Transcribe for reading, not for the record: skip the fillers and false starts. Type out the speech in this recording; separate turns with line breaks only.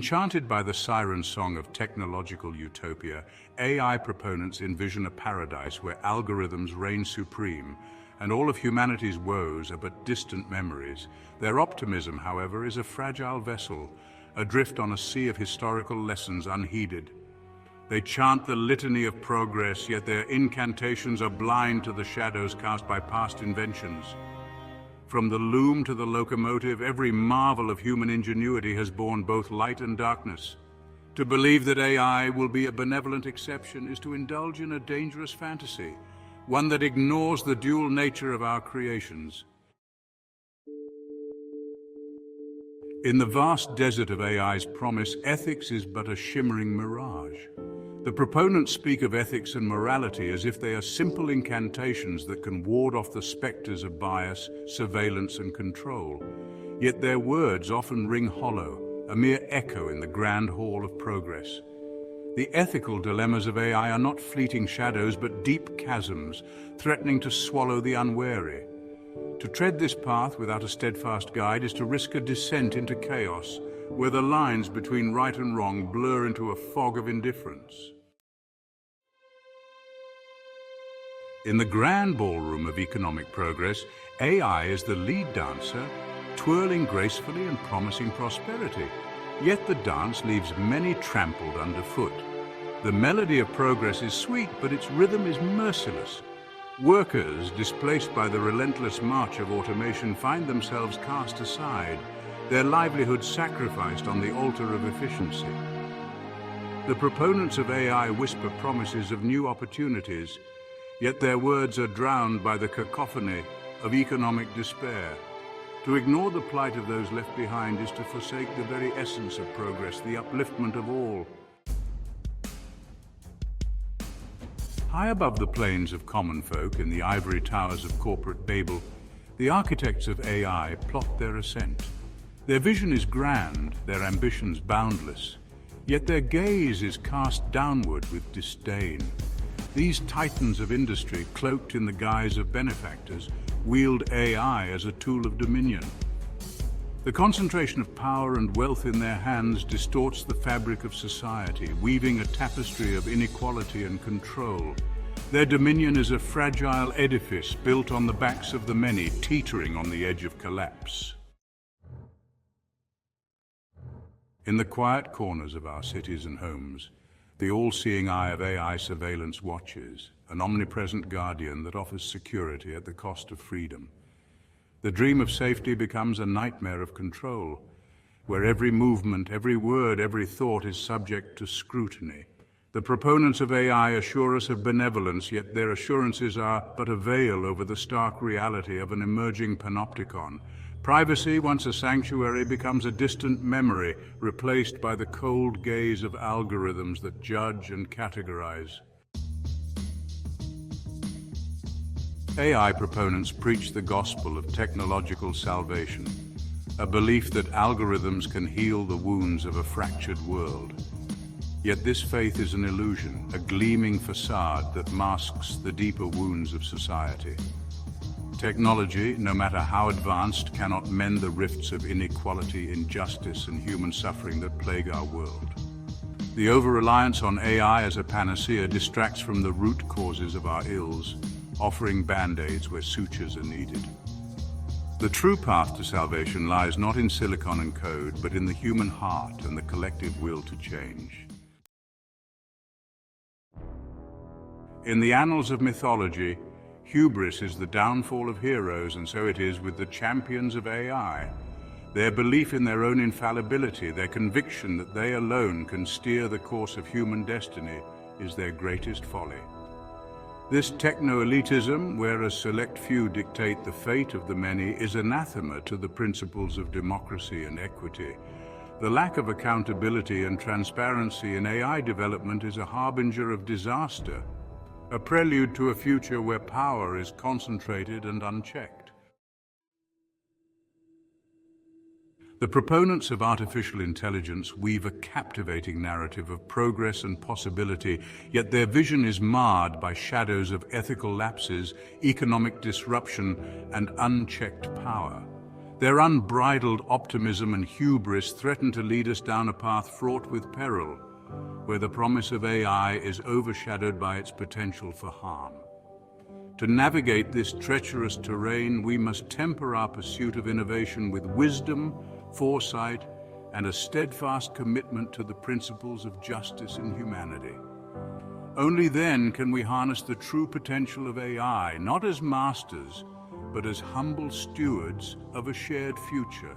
Enchanted by the Siren song of technological utopia, AI proponents envision a paradise where algorithms reign supreme and all of humanity's woes are but distant memories. Their optimism, however, is a fragile vessel, adrift on a sea of historical lessons unheeded. They chant the litany of progress, yet their incantations are blind to the shadows cast by past inventions. From the loom to the locomotive, every marvel of human ingenuity has borne both light and darkness. To believe that AI will be a benevolent exception is to indulge in a dangerous fantasy, one that ignores the dual nature of our creations. In the vast desert of AI's promise, ethics is but a shimmering mirage. The proponents speak of ethics and morality as if they are simple incantations that can ward off the specters of bias, surveillance, and control. Yet their words often ring hollow, a mere echo in the grand hall of progress. The ethical dilemmas of AI are not fleeting shadows, but deep chasms, threatening to swallow the unwary. To tread this path without a steadfast guide is to risk a descent into chaos, where the lines between right and wrong blur into a fog of indifference. In the grand ballroom of economic progress, AI is the lead dancer, twirling gracefully and promising prosperity. Yet the dance leaves many trampled underfoot. The melody of progress is sweet, but its rhythm is merciless. Workers, displaced by the relentless march of automation, find themselves cast aside, their livelihoods sacrificed on the altar of efficiency. The proponents of AI whisper promises of new opportunities, yet their words are drowned by the cacophony of economic despair. To ignore the plight of those left behind is to forsake the very essence of progress, the upliftment of all. High above the plains of common folk in the ivory towers of corporate Babel, the architects of AI plot their ascent. Their vision is grand, their ambitions boundless, yet their gaze is cast downward with disdain. These titans of industry, cloaked in the guise of benefactors, wield AI as a tool of dominion. The concentration of power and wealth in their hands distorts the fabric of society, weaving a tapestry of inequality and control. Their dominion is a fragile edifice built on the backs of the many, teetering on the edge of collapse. In the quiet corners of our cities and homes, the all-seeing eye of AI surveillance watches, an omnipresent guardian that offers security at the cost of freedom. The dream of safety becomes a nightmare of control, where every movement, every word, every thought is subject to scrutiny. The proponents of AI assure us of benevolence, yet their assurances are but a veil over the stark reality of an emerging Panopticon. Privacy, once a sanctuary, becomes a distant memory, replaced by the cold gaze of algorithms that judge and categorize. AI proponents preach the gospel of technological salvation, a belief that algorithms can heal the wounds of a fractured world. Yet this faith is an illusion, a gleaming facade that masks the deeper wounds of society. Technology, no matter how advanced, cannot mend the rifts of inequality, injustice, and human suffering that plague our world. The over-reliance on AI as a panacea distracts from the root causes of our ills, offering band-aids where sutures are needed. The true path to salvation lies not in silicon and code, but in the human heart and the collective will to change. In the annals of mythology, hubris is the downfall of heroes, and so it is with the champions of AI. Their belief in their own infallibility, their conviction that they alone can steer the course of human destiny, is their greatest folly. This techno-elitism, where a select few dictate the fate of the many, is anathema to the principles of democracy and equity. The lack of accountability and transparency in AI development is a harbinger of disaster, a prelude to a future where power is concentrated and unchecked. The proponents of artificial intelligence weave a captivating narrative of progress and possibility, yet their vision is marred by shadows of ethical lapses, economic disruption, and unchecked power. Their unbridled optimism and hubris threaten to lead us down a path fraught with peril, where the promise of AI is overshadowed by its potential for harm. To navigate this treacherous terrain, we must temper our pursuit of innovation with wisdom, foresight, and a steadfast commitment to the principles of justice and humanity. Only then can we harness the true potential of AI, not as masters, but as humble stewards of a shared future.